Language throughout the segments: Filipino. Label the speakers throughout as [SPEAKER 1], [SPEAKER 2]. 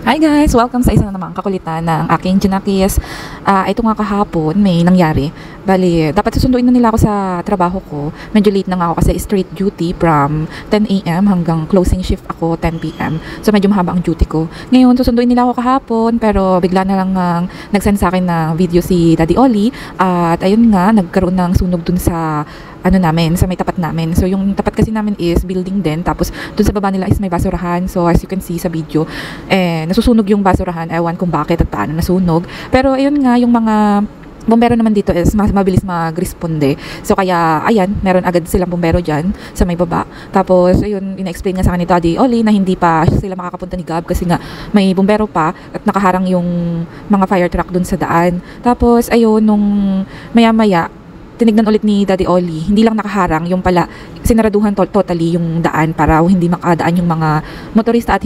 [SPEAKER 1] Hi guys! Welcome sa isa na namang kakulitan ng aking Junakis. Ito nga kahapon, may nangyari. Bali, dapat susunduin na nila ako sa trabaho ko. Medyo late na nga ako kasi straight duty from 10 a.m. hanggang closing shift ako 10 p.m. So medyo mahaba ang duty ko. Ngayon, susunduin nila ako kahapon pero bigla na lang nag-send sa akin ng video si Daddy Oli. At ayun nga, nagkaroon ng sunog dun sa sa may tapat namin. So yung tapat kasi namin is building din, tapos dun sa baba nila is may basurahan. So as you can see sa video, nasusunog yung basurahan. Ewan kung bakit at paano nasunog. Pero ayun nga, yung mga bumbero naman dito is mas mabilis mag-responde. So kaya, ayan, meron agad silang bumbero dyan sa may baba. Tapos, ayun, ina-explain nga sa akin ni Daddy Oli na hindi pa sila makakapunta ni Gab kasi nga may bumbero pa at nakaharang yung mga fire truck dun sa daan. Tapos, ayun, nung maya-maya, tinignan ulit ni Daddy Oli, hindi lang nakaharang, yung pala sinaraduhan totally yung daan para hindi makadaan yung mga motorista at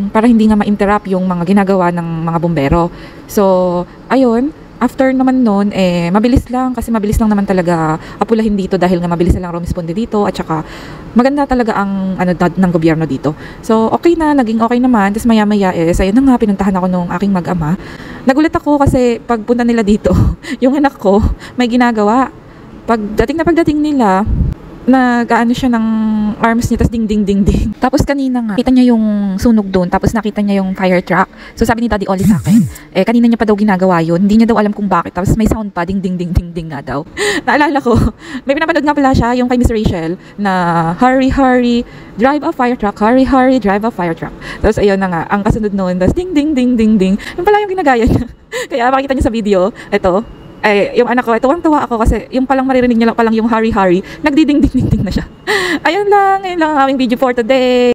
[SPEAKER 1] para hindi nga ma-interrupt yung mga ginagawa ng mga bumbero. So, ayun, after naman nun, mabilis lang kasi mabilis lang naman talaga apulahin dito dahil nga mabilis na lang rumisponde dito at saka maganda talaga ang ng gobyerno dito. So, okay na, naging okay naman. Tapos maya-maya ayun na nga, pinuntahan ako nung aking mag-ama. Nagulat ako kasi pagpunta nila dito, yung anak ko may ginagawa. Pagdating nila, nag-aano siya ng arms niya, tapos ding ding ding ding. Tapos kanina nga, kita niya yung sunog doon, tapos nakita niya yung fire truck. So sabi ni Daddy Oli sa akin, kanina niya pa daw ginagawa yun, hindi niya daw alam kung bakit. Tapos may sound pa, ding ding ding ding ding nga daw. Naalala ko, may pinapanood nga pala siya, yung kay Miss Rachel, na hurry, hurry, drive a fire truck, hurry, hurry, drive a fire truck. Tapos ayun na nga, ang kasunod noon, tapos ding ding ding ding ding. Yung pala yung ginagaya niya. Kaya makikita niyo sa video, ito, yung anak ko, tuwang-tuwa ako kasi yung palang maririnig niya lang palang yung hurry-hurry, nagdiding-ding-ding na siya. Ayun lang ang aming video for today.